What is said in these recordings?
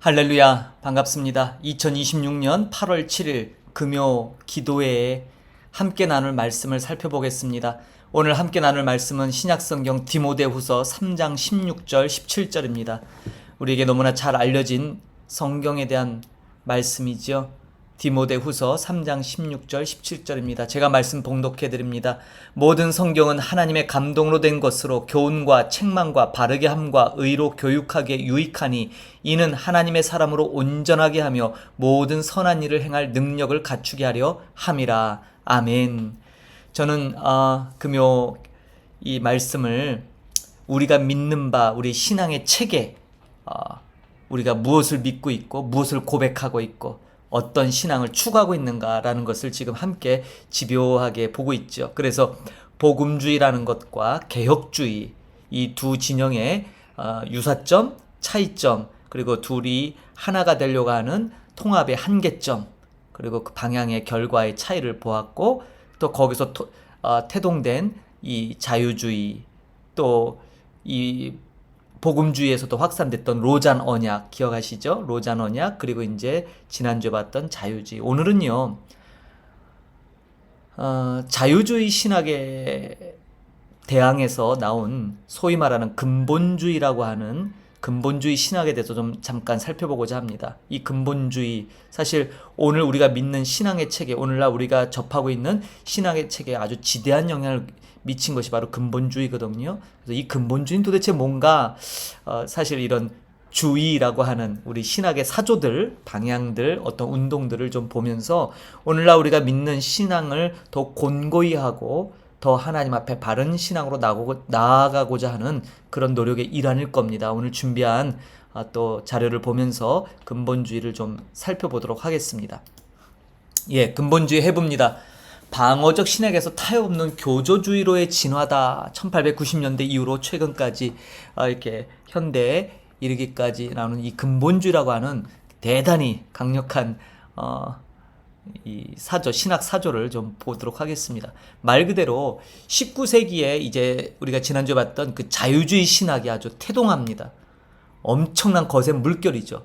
할렐루야, 반갑습니다. 2026년 8월 7일 금요 기도회에 함께 나눌 말씀을 살펴보겠습니다. 오늘 함께 나눌 말씀은 신약성경 디모데후서 3장 16절 17절입니다. 우리에게 너무나 잘 알려진 성경에 대한 말씀이죠. 디모데후서 3장 16절 17절입니다. 제가 말씀 봉독해 드립니다. 모든 성경은 하나님의 감동으로 된 것으로 교훈과 책망과 바르게 함과 의로 교육하기에 유익하니 이는 하나님의 사람으로 온전하게 하며 모든 선한 일을 행할 능력을 갖추게 하려 함이라. 아멘. 저는 금요 이 말씀을 우리가 믿는 바 우리 신앙의 체계, 우리가 무엇을 믿고 있고 무엇을 고백하고 있고 어떤 신앙을 추구하고 있는가라는 것을 지금 함께 집요하게 보고 있죠. 그래서 복음주의라는 것과 개혁주의, 이 두 진영의 유사점, 차이점, 그리고 둘이 하나가 되려고 하는 통합의 한계점, 그리고 그 방향의 결과의 차이를 보았고, 또 거기서 태동된 이 자유주의, 또 이 복음주의에서도 확산됐던 로잔 언약 기억하시죠? 로잔 언약, 그리고 이제 지난주에 봤던 자유주의. 오늘은요, 자유주의 신학에 대항해서 나온 소위 말하는 근본주의라고 하는 근본주의 신학에 대해서 좀 잠깐 살펴보고자 합니다. 이 근본주의, 사실 오늘 우리가 믿는 신앙의 체계, 오늘날 우리가 접하고 있는 신앙의 체계에 아주 지대한 영향을 미친 것이 바로 근본주의거든요. 그래서 이 근본주의는 도대체 뭔가, 사실 이런 주의라고 하는 우리 신학의 사조들, 방향들, 어떤 운동들을 좀 보면서 오늘날 우리가 믿는 신앙을 더 곤고히 하고 더 하나님 앞에 바른 신앙으로 나아가고자 하는 그런 노력의 일환일 겁니다. 오늘 준비한 또 자료를 보면서 근본주의를 좀 살펴보도록 하겠습니다. 예, 근본주의 해봅니다. 방어적 신학에서 타협 없는 교조주의로의 진화다. 1890년대 이후로 최근까지 이렇게 현대에 이르기까지 나오는 이 근본주의라고 하는 대단히 강력한 이 사조, 신학 사조를 좀 보도록 하겠습니다. 말 그대로 19세기에 이제 우리가 지난주에 봤던 그 자유주의 신학이 아주 태동합니다. 엄청난 거센 물결이죠.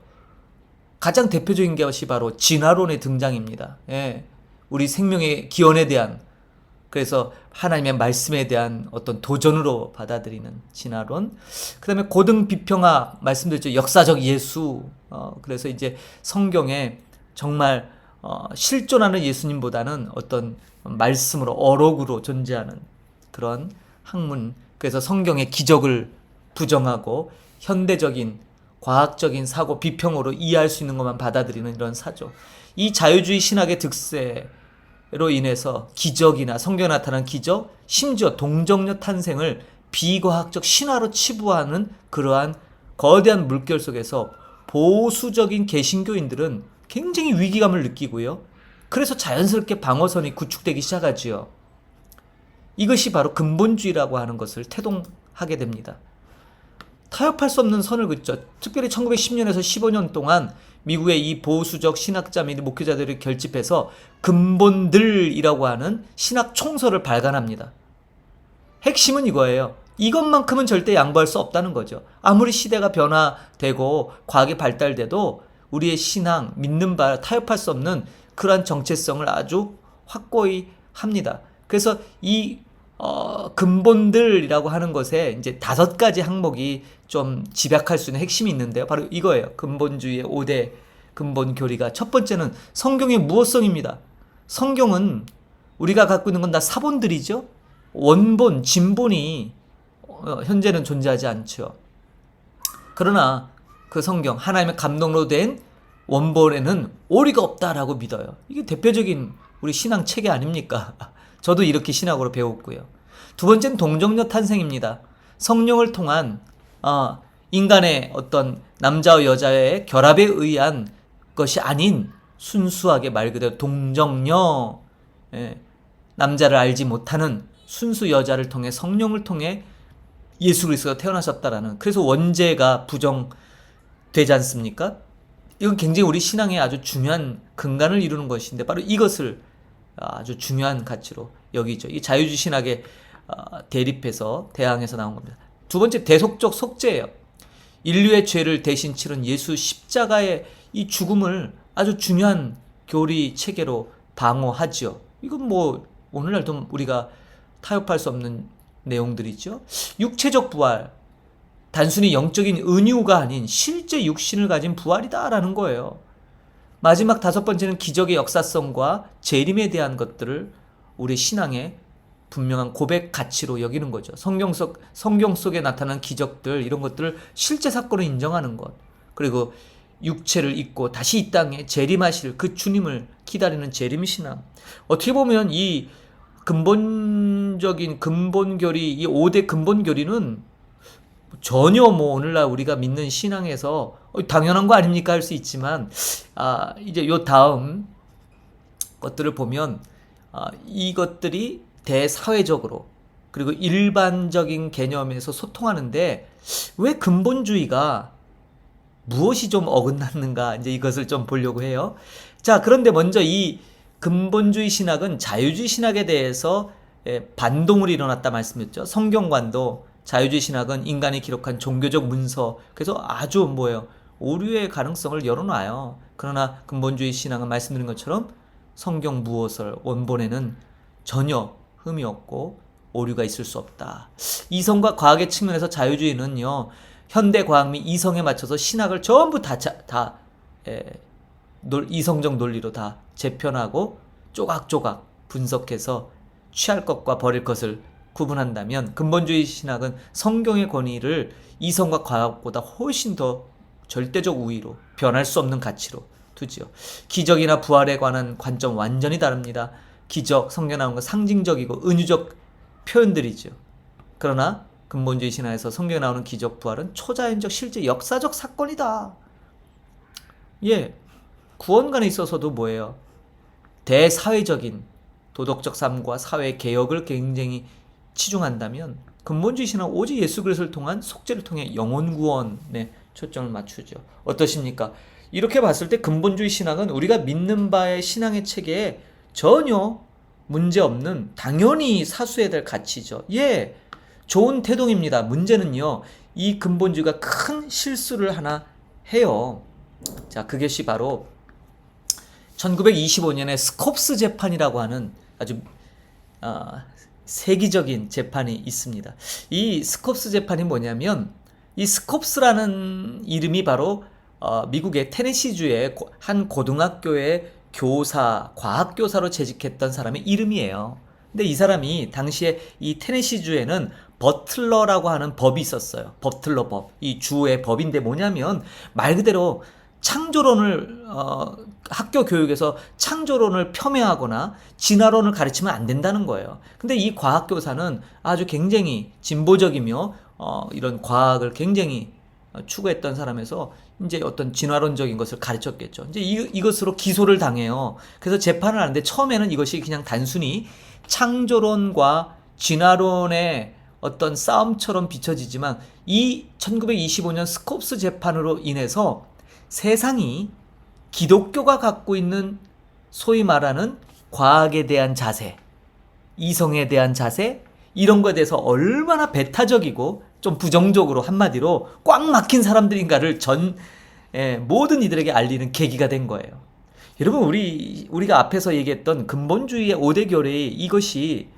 가장 대표적인 것이 바로 진화론의 등장입니다. 예. 우리 생명의 기원에 대한, 그래서 하나님의 말씀에 대한 어떤 도전으로 받아들이는 진화론. 그 다음에 고등 비평학 말씀드렸죠. 역사적 예수. 그래서 이제 성경에 정말 실존하는 예수님보다는 어떤 말씀으로, 어록으로 존재하는 그런 학문. 그래서 성경의 기적을 부정하고 현대적인 과학적인 사고 비평으로 이해할 수 있는 것만 받아들이는 이런 사조. 이 자유주의 신학의 득세로 인해서 기적이나 성경에 나타난 기적, 심지어 동정녀 탄생을 비과학적 신화로 치부하는 그러한 거대한 물결 속에서 보수적인 개신교인들은 굉장히 위기감을 느끼고요. 그래서 자연스럽게 방어선이 구축되기 시작하지요. 이것이 바로 근본주의라고 하는 것을 태동하게 됩니다. 타협할 수 없는 선을 긋죠. 특별히 1910년에서 15년 동안 미국의 이 보수적 신학자 및 목회자들이 결집해서 근본들이라고 하는 신학 총서를 발간합니다. 핵심은 이거예요. 이것만큼은 절대 양보할 수 없다는 거죠. 아무리 시대가 변화되고 과학이 발달돼도 우리의 신앙, 믿는 바 타협할 수 없는 그러한 정체성을 아주 확고히 합니다. 그래서 이 근본들이라고 하는 것에 이제 5가지 항목이 좀 집약할 수 있는 핵심이 있는데요. 바로 이거예요. 근본주의의 5대 근본 교리가. 첫 번째는 성경의 무엇성입니다. 성경은 우리가 갖고 있는 건 다 사본들이죠. 원본, 진본이 현재는 존재하지 않죠. 그러나 그 성경, 하나님의 감동으로 된 원본에는 오리가 없다라고 믿어요. 이게 대표적인 우리 신앙 체계 아닙니까? 저도 이렇게 신학으로 배웠고요. 두 번째는 동정녀 탄생입니다. 성령을 통한 인간의 어떤 남자와 여자의 결합에 의한 것이 아닌 순수하게 말 그대로 동정녀, 남자를 알지 못하는 순수 여자를 통해 성령을 통해 예수 그리스도가 태어나셨다라는, 그래서 원죄가 부정되지 않습니까? 이건 굉장히 우리 신앙에 아주 중요한 근간을 이루는 것인데 바로 이것을 아주 중요한 가치로 여기죠. 이 자유주의 신학에 대립해서 대항해서 나온 겁니다. 두 번째, 대속적 속죄예요. 인류의 죄를 대신 치른 예수 십자가의 이 죽음을 아주 중요한 교리 체계로 방어하지요. 이건 뭐 오늘날도 우리가 타협할 수 없는 내용들이죠. 육체적 부활, 단순히 영적인 은유가 아닌 실제 육신을 가진 부활이다라는 거예요. 마지막 다섯 번째는 기적의 역사성과 재림에 대한 것들을 우리 신앙의 분명한 고백 가치로 여기는 거죠. 성경 속에 나타난 기적들, 이런 것들을 실제 사건으로 인정하는 것. 그리고 육체를 입고 다시 이 땅에 재림하실 그 주님을 기다리는 재림 신앙. 어떻게 보면 이 근본적인 근본교리, 이 5대 근본교리는 전혀 뭐 오늘날 우리가 믿는 신앙에서 당연한 거 아닙니까 할 수 있지만, 이제 요 다음 것들을 보면 이것들이 대사회적으로 그리고 일반적인 개념에서 소통하는데 왜 근본주의가 무엇이 좀 어긋났는가, 이제 이것을 좀 보려고 해요. 자, 그런데 먼저 이 근본주의 신학은 자유주의 신학에 대해서 반동을 일어났다 말씀드렸죠. 성경관도 자유주의 신학은 인간이 기록한 종교적 문서, 그래서 아주 오류의 가능성을 열어놔요. 그러나 근본주의 신앙은 말씀드린 것처럼 성경 무엇을 원본에는 전혀 흠이 없고 오류가 있을 수 없다. 이성과 과학의 측면에서 자유주의는요, 현대 과학 및 이성에 맞춰서 신학을 전부 이성적 논리로 다 재편하고 조각조각 분석해서 취할 것과 버릴 것을 구분한다면, 근본주의 신학은 성경의 권위를 이성과 과학보다 훨씬 더 절대적 우위로, 변할 수 없는 가치로 두지요. 기적이나 부활에 관한 관점 완전히 다릅니다. 기적, 성경에 나오는 건 상징적이고 은유적 표현들이죠. 그러나 근본주의 신화에서 성경에 나오는 기적, 부활은 초자연적 실제 역사적 사건이다. 구원관에 있어서도 대사회적인 도덕적 삶과 사회 개혁을 굉장히 치중한다면, 근본주의 신화는 오직 예수 그리스도를 통한 속죄를 통해 영혼 구원에 초점을 맞추죠. 어떠십니까? 이렇게 봤을 때 근본주의 신학은 우리가 믿는 바의 신앙의 체계에 전혀 문제없는, 당연히 사수해야 될 가치죠. 좋은 태동입니다. 문제는요, 이 근본주의가 큰 실수를 하나 해요. 자, 그것이 바로 1925년에 스콥스 재판이라고 하는 아주 세기적인 재판이 있습니다. 이 스콥스 재판이 뭐냐면, 이 스콥스라는 이름이 바로 미국의 테네시주의 한 고등학교의 과학교사로 재직했던 사람의 이름이에요. 근데 이 사람이 당시에 이 테네시주에는 버틀러라고 하는 법이 있었어요. 버틀러 법. 이 주의 법인데 뭐냐면, 말 그대로 창조론을 학교 교육에서 창조론을 폄훼하거나 진화론을 가르치면 안 된다는 거예요. 근데 이 과학교사는 아주 굉장히 진보적이며 이런 과학을 굉장히 추구했던 사람에서 이제 어떤 진화론적인 것을 가르쳤겠죠. 이제 이것으로 기소를 당해요. 그래서 재판을 하는데 처음에는 이것이 그냥 단순히 창조론과 진화론의 어떤 싸움처럼 비춰지지만, 이 1925년 스콥스 재판으로 인해서 세상이 기독교가 갖고 있는 소위 말하는 과학에 대한 자세, 이성에 대한 자세, 이런 거에 대해서 얼마나 배타적이고 좀 부정적으로, 한마디로 꽉 막힌 사람들인가를 모든 이들에게 알리는 계기가 된 거예요. 여러분, 우리가 앞에서 얘기했던 근본주의의 5대 교리, 이것이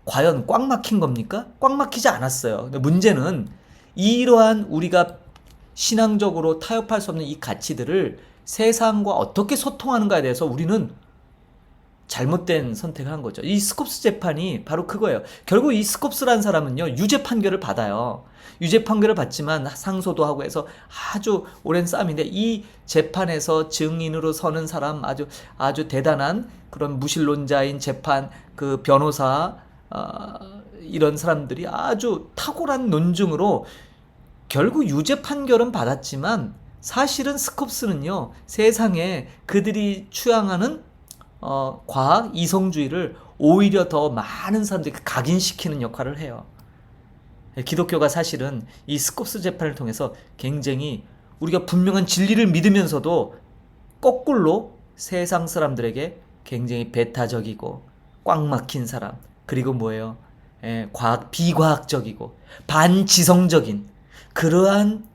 과연 꽉 막힌 겁니까? 꽉 막히지 않았어요. 근데 문제는 이러한 우리가 신앙적으로 타협할 수 없는 이 가치들을 세상과 어떻게 소통하는가에 대해서 우리는 잘못된 선택을 한 거죠. 이 스콥스 재판이 바로 그거예요. 결국 이 스콥스라는 사람은요, 유죄 판결을 받아요. 유죄 판결을 받지만 상소도 하고 해서 아주 오랜 싸움인데, 이 재판에서 증인으로 서는 사람, 아주 대단한 그런 무신론자인 재판 그 변호사, 이런 사람들이 아주 탁월한 논증으로 결국 유죄 판결은 받았지만, 사실은 스콥스는요, 세상에 그들이 추앙하는 과학 이성주의를 오히려 더 많은 사람들이 각인시키는 역할을 해요. 기독교가 사실은 이 스콥스 재판을 통해서 굉장히 우리가 분명한 진리를 믿으면서도 거꾸로 세상 사람들에게 굉장히 배타적이고 꽉 막힌 사람, 그리고 비과학적이고 반지성적인 그러한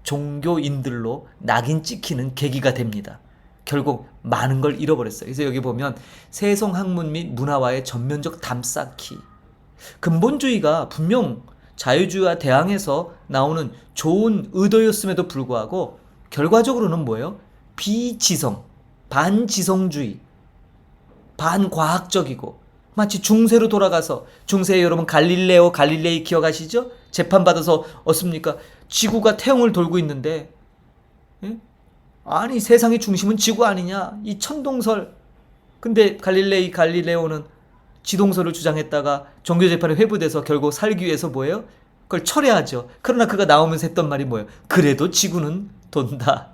종교인들로 낙인 찍히는 계기가 됩니다. 결국 많은 걸 잃어버렸어요. 그래서 여기 보면 세속 학문 및 문화와의 전면적 담쌓기. 근본주의가 분명 자유주의와 대항해서 나오는 좋은 의도였음에도 불구하고 결과적으로는 뭐예요? 비지성, 반지성주의, 반과학적이고 마치 중세로 돌아가서 중세에 여러분 갈릴레이 기억하시죠? 재판받아서 어떻습니까? 지구가 태형을 돌고 있는데 예? 아니 세상의 중심은 지구 아니냐? 이 천동설. 근데 갈릴레오는 지동설을 주장했다가 종교재판에 회부돼서 결국 살기 위해서 뭐예요? 그걸 철회하죠. 그러나 그가 나오면서 했던 말이 뭐예요? 그래도 지구는 돈다.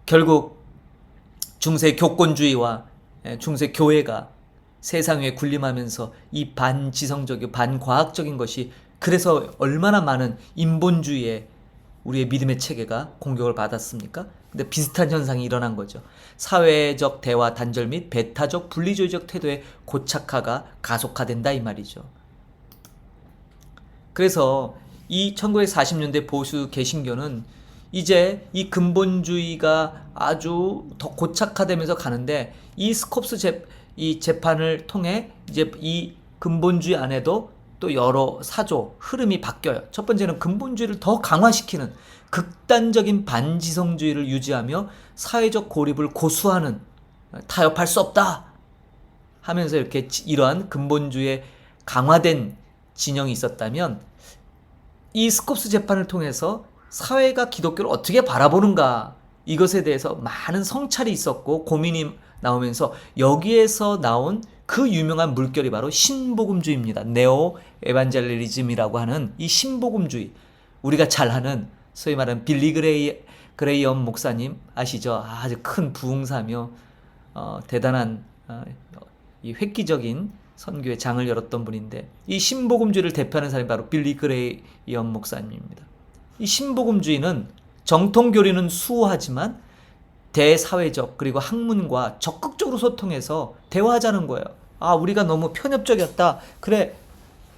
결국 중세 교권주의와 중세 교회가 세상 위에 군림하면서 이 반지성적이고 반과학적인 것이 그래서 얼마나 많은 인본주의의 우리의 믿음의 체계가 공격을 받았습니까? 근데 비슷한 현상이 일어난 거죠. 사회적 대화 단절 및 배타적 분리주의적 태도의 고착화가 가속화된다 이 말이죠. 그래서 이 1940년대 보수 개신교는 이제 이 근본주의가 아주 더 고착화되면서 가는데 이 스콥스 이 재판을 통해 이제 이 근본주의 안에도 또 여러 사조 흐름이 바뀌어요. 첫 번째는 근본주의를 더 강화시키는 극단적인 반지성주의를 유지하며 사회적 고립을 고수하는 타협할 수 없다 하면서 이렇게 이러한 근본주의의 강화된 진영이 있었다면 이 스콥스 재판을 통해서 사회가 기독교를 어떻게 바라보는가 이것에 대해서 많은 성찰이 있었고 고민이 나오면서 여기에서 나온 그 유명한 물결이 바로 신복음주의입니다. 네오 에반젤리즘이라고 하는 이 신복음주의. 우리가 잘 아는 소위 말하는 빌리 그레이엄 목사님 아시죠? 아주 큰 부흥사며 대단한 이 획기적인 선교의 장을 열었던 분인데 이 신복음주의를 대표하는 사람이 바로 빌리 그레이엄 목사님입니다. 이 신복음주의는 정통교리는 수호하지만 대사회적 그리고 학문과 적극적으로 소통해서 대화하자는 거예요. 아, 우리가 너무 편협적이었다. 그래,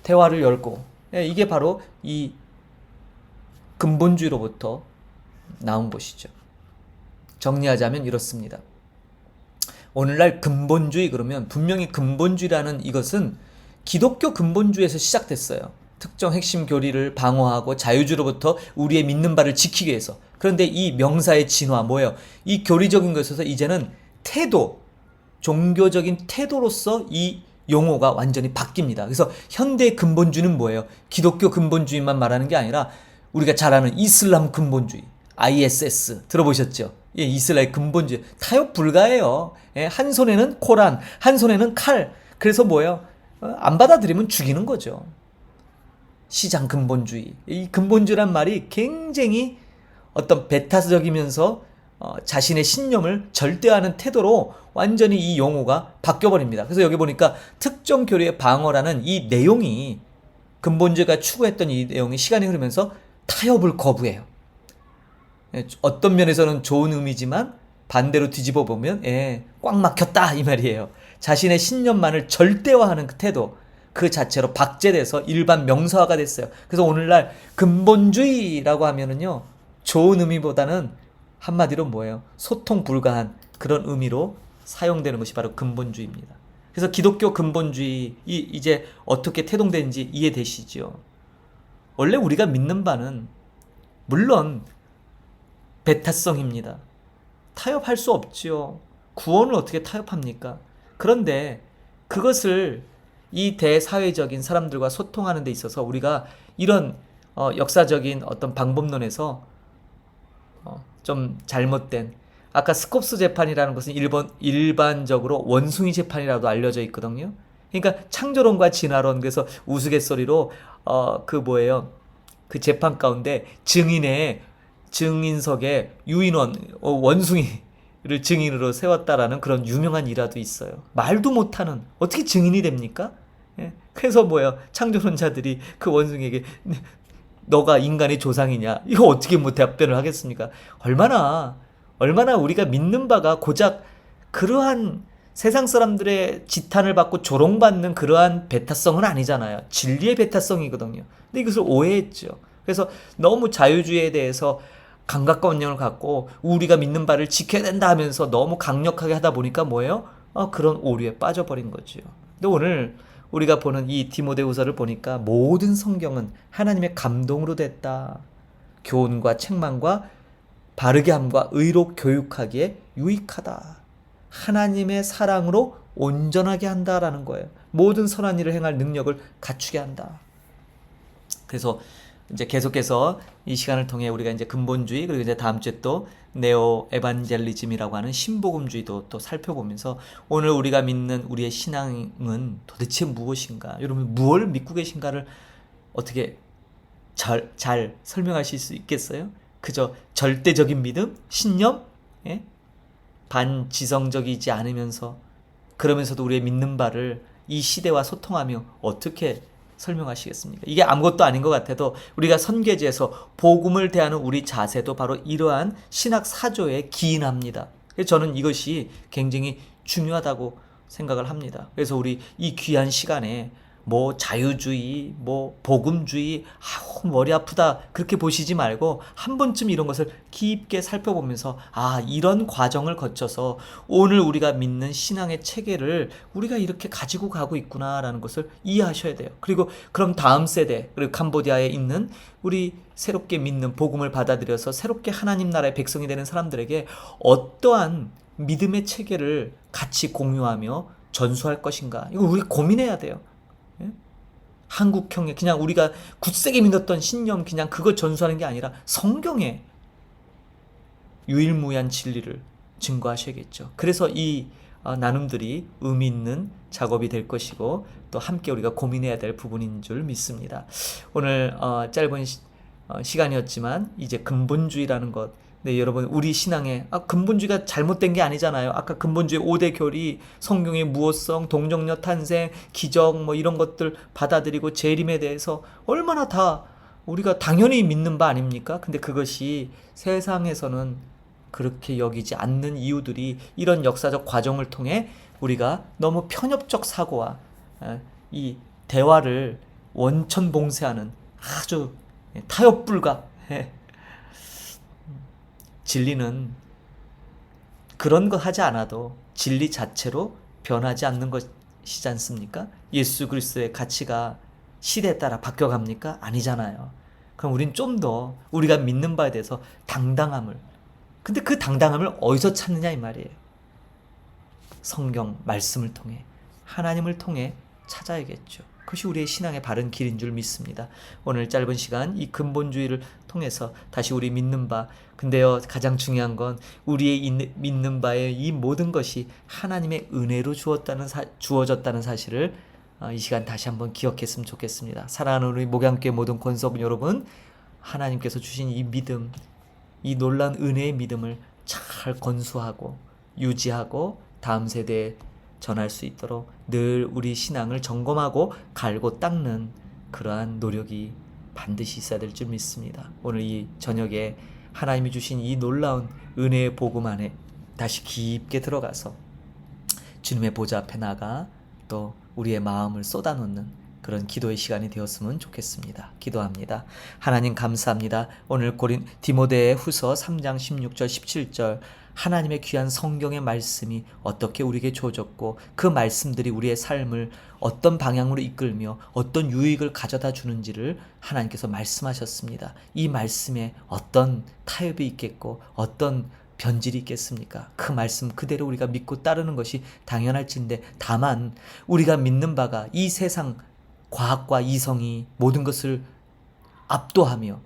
대화를 열고. 이게 바로 이 근본주의로부터 나온 것이죠. 정리하자면 이렇습니다. 오늘날 근본주의 그러면 분명히 근본주의라는 이것은 기독교 근본주의에서 시작됐어요. 특정 핵심 교리를 방어하고 자유주의로부터 우리의 믿는 바를 지키기 위해서. 그런데 이 명사의 진화 뭐예요? 이 교리적인 것에서 이제는 태도, 종교적인 태도로서 이 용어가 완전히 바뀝니다. 그래서 현대 근본주의는 뭐예요? 기독교 근본주의만 말하는 게 아니라 우리가 잘 아는 이슬람 근본주의, ISS 들어보셨죠? 예, 이슬람의 근본주의 타협 불가해요. 예, 한 손에는 코란, 한 손에는 칼. 그래서 뭐예요? 안 받아들이면 죽이는 거죠. 시장 근본주의. 이 근본주의란 말이 굉장히 어떤 배타적이면서 자신의 신념을 절대화하는 태도로 완전히 이 용어가 바뀌어버립니다. 그래서 여기 보니까 특정 교리의 방어라는 이 내용이 근본주의가 추구했던 이 내용이 시간이 흐르면서 타협을 거부해요. 어떤 면에서는 좋은 의미지만 반대로 뒤집어 보면 꽉 막혔다 이 말이에요. 자신의 신념만을 절대화하는 그 태도 그 자체로 박제돼서 일반 명사화가 됐어요. 그래서 오늘날 근본주의라고 하면은요 좋은 의미보다는 한마디로 뭐예요? 소통 불가한 그런 의미로 사용되는 것이 바로 근본주의입니다. 그래서 기독교 근본주의 이제 어떻게 태동되는지 이해되시죠? 원래 우리가 믿는 바는 물론 배타성입니다. 타협할 수 없지요. 구원을 어떻게 타협합니까? 그런데 그것을 이 대사회적인 사람들과 소통하는 데 있어서 우리가 이런 역사적인 어떤 방법론에서 좀 잘못된 아까 스콥스 재판이라는 것은 일반적으로 원숭이 재판이라도 알려져 있거든요. 그러니까 창조론과 진화론 그래서 우스갯소리로 그 재판 가운데 증인석에 유인원 원숭이를 증인으로 세웠다라는 그런 유명한 일화도 있어요. 말도 못하는 어떻게 증인이 됩니까? 예? 그래서 창조론자들이 그 원숭이에게 너가 인간의 조상이냐 이거 어떻게 답변을 하겠습니까? 얼마나 우리가 믿는 바가 고작 그러한 세상 사람들의 지탄을 받고 조롱받는 그러한 배타성은 아니잖아요. 진리의 배타성이거든요. 근데 이것을 오해했죠. 그래서 너무 자유주의에 대해서 감각과 원령을 갖고 우리가 믿는 바를 지켜야 된다 하면서 너무 강력하게 하다 보니까 뭐예요? 그런 오류에 빠져버린 거죠. 근데 오늘 우리가 보는 이 디모데후서를 보니까 모든 성경은 하나님의 감동으로 됐다. 교훈과 책망과 바르게 함과 의로 교육하기에 유익하다. 하나님의 사랑으로 온전하게 한다라는 거예요. 모든 선한 일을 행할 능력을 갖추게 한다. 그래서 이제 계속해서 이 시간을 통해 우리가 이제 근본주의, 그리고 이제 다음 주에 또 네오 에반젤리즘이라고 하는 신복음주의도 또 살펴보면서 오늘 우리가 믿는 우리의 신앙은 도대체 무엇인가? 여러분 무엇을 믿고 계신가를 어떻게 잘 설명하실 수 있겠어요? 그저 절대적인 믿음, 신념, 예? 반지성적이지 않으면서 그러면서도 우리의 믿는 바를 이 시대와 소통하며 어떻게 설명하시겠습니까? 이게 아무것도 아닌 것 같아도 우리가 선계지에서 복음을 대하는 우리 자세도 바로 이러한 신학 사조에 기인합니다. 그래서 저는 이것이 굉장히 중요하다고 생각을 합니다. 그래서 우리 이 귀한 시간에 뭐 자유주의, 뭐 복음주의, 머리 아프다 그렇게 보시지 말고 한 번쯤 이런 것을 깊게 살펴보면서 이런 과정을 거쳐서 오늘 우리가 믿는 신앙의 체계를 우리가 이렇게 가지고 가고 있구나라는 것을 이해하셔야 돼요. 그리고 그럼 다음 세대, 그리고 캄보디아에 있는 우리 새롭게 믿는 복음을 받아들여서 새롭게 하나님 나라의 백성이 되는 사람들에게 어떠한 믿음의 체계를 같이 공유하며 전수할 것인가, 이거 우리 고민해야 돼요. 한국형의 그냥 우리가 굳세게 믿었던 신념 그냥 그거 전수하는 게 아니라 성경의 유일무이한 진리를 증거하셔야겠죠. 그래서 이 나눔들이 의미 있는 작업이 될 것이고 또 함께 우리가 고민해야 될 부분인 줄 믿습니다. 오늘 짧은 시간이었지만 이제 근본주의라는 것, 네, 여러분 우리 신앙에 근본주의가 잘못된 게 아니잖아요. 아까 근본주의 5대 교리, 성경의 무엇성, 동정녀 탄생, 기적 뭐 이런 것들 받아들이고 재림에 대해서 얼마나 다 우리가 당연히 믿는 바 아닙니까? 근데 그것이 세상에서는 그렇게 여기지 않는 이유들이 이런 역사적 과정을 통해 우리가 너무 편협적 사고와 이 대화를 원천봉쇄하는 아주 타협 불가 진리는 그런 거 하지 않아도 진리 자체로 변하지 않는 것이지 않습니까? 예수 그리스도의 가치가 시대에 따라 바뀌어갑니까? 아니잖아요. 그럼 우린 좀 더 우리가 믿는 바에 대해서 당당함을, 근데 그 당당함을 어디서 찾느냐 이 말이에요. 성경 말씀을 통해, 하나님을 통해 찾아야겠죠. 그것이 우리의 신앙의 바른 길인 줄 믿습니다. 오늘 짧은 시간 이 근본주의를 통해서 다시 우리 믿는 바, 근데요 가장 중요한 건 우리의 믿는 바의 이 모든 것이 하나님의 은혜로 주어졌다는 사실을 이 시간 다시 한번 기억했으면 좋겠습니다. 사랑하는 우리 목양교회 모든 권속 여러분, 하나님께서 주신 이 믿음, 이 놀라운 은혜의 믿음을 잘 건수하고 유지하고 다음 세대에 전할 수 있도록 늘 우리 신앙을 점검하고 갈고 닦는 그러한 노력이 반드시 있어야 될 줄 믿습니다. 오늘 이 저녁에 하나님이 주신 이 놀라운 은혜의 복음 안에 다시 깊게 들어가서 주님의 보좌 앞에 나가 또 우리의 마음을 쏟아놓는 그런 기도의 시간이 되었으면 좋겠습니다. 기도합니다. 하나님 감사합니다. 오늘 디모데 후서 3장 16절 17절 하나님의 귀한 성경의 말씀이 어떻게 우리에게 주어졌고 그 말씀들이 우리의 삶을 어떤 방향으로 이끌며 어떤 유익을 가져다 주는지를 하나님께서 말씀하셨습니다. 이 말씀에 어떤 타협이 있겠고 어떤 변질이 있겠습니까? 그 말씀 그대로 우리가 믿고 따르는 것이 당연할진데, 다만 우리가 믿는 바가 이 세상 과학과 이성이 모든 것을 압도하며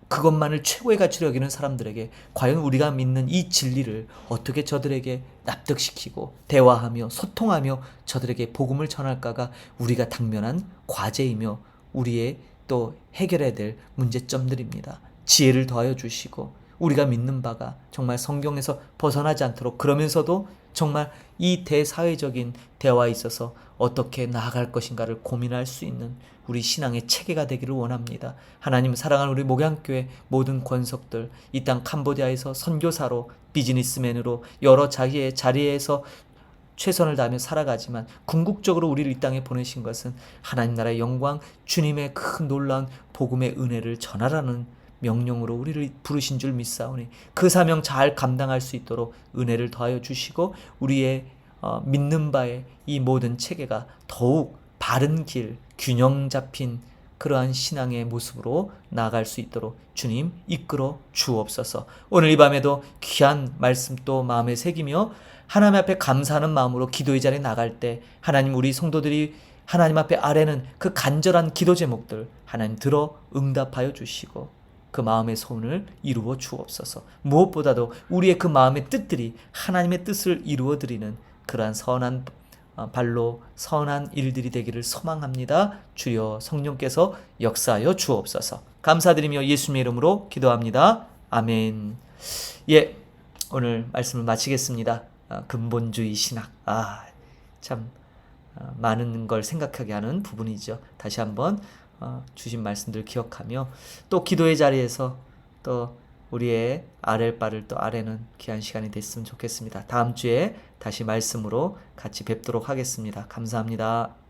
그것만을 최고의 가치로 여기는 사람들에게 과연 우리가 믿는 이 진리를 어떻게 저들에게 납득시키고 대화하며 소통하며 저들에게 복음을 전할까가 우리가 당면한 과제이며 우리의 또 해결해야 될 문제점들입니다. 지혜를 더하여 주시고 우리가 믿는 바가 정말 성경에서 벗어나지 않도록, 그러면서도 정말 이 대사회적인 대화에 있어서 어떻게 나아갈 것인가를 고민할 수 있는 우리 신앙의 체계가 되기를 원합니다. 하나님 사랑하는 우리 목양교회 모든 권석들, 이 땅 캄보디아에서 선교사로 비즈니스맨으로 여러 자기의 자리에서 최선을 다하며 살아가지만 궁극적으로 우리를 이 땅에 보내신 것은 하나님 나라의 영광, 주님의 큰 놀라운 복음의 은혜를 전하라는 명령으로 우리를 부르신 줄 믿사오니 그 사명 잘 감당할 수 있도록 은혜를 더하여 주시고 우리의 믿는 바에 이 모든 체계가 더욱 바른 길, 균형 잡힌 그러한 신앙의 모습으로 나아갈 수 있도록 주님 이끌어 주옵소서. 오늘 이 밤에도 귀한 말씀 또 마음에 새기며 하나님 앞에 감사하는 마음으로 기도의 자리에 나갈 때 하나님 우리 성도들이 하나님 앞에 아뢰는 그 간절한 기도 제목들 하나님 들어 응답하여 주시고 그 마음의 소원을 이루어 주옵소서. 무엇보다도 우리의 그 마음의 뜻들이 하나님의 뜻을 이루어 드리는 그러한 선한 발로 선한 일들이 되기를 소망합니다. 주여 성령께서 역사하여 주옵소서. 감사드리며 예수님의 이름으로 기도합니다. 아멘. 예, 오늘 말씀을 마치겠습니다. 근본주의 신학. 참 많은 걸 생각하게 하는 부분이죠. 다시 한번 주신 말씀들 기억하며 또 기도의 자리에서 또 우리의 아랠 바를 또 아뢰는 귀한 시간이 됐으면 좋겠습니다. 다음 주에 다시 말씀으로 같이 뵙도록 하겠습니다. 감사합니다.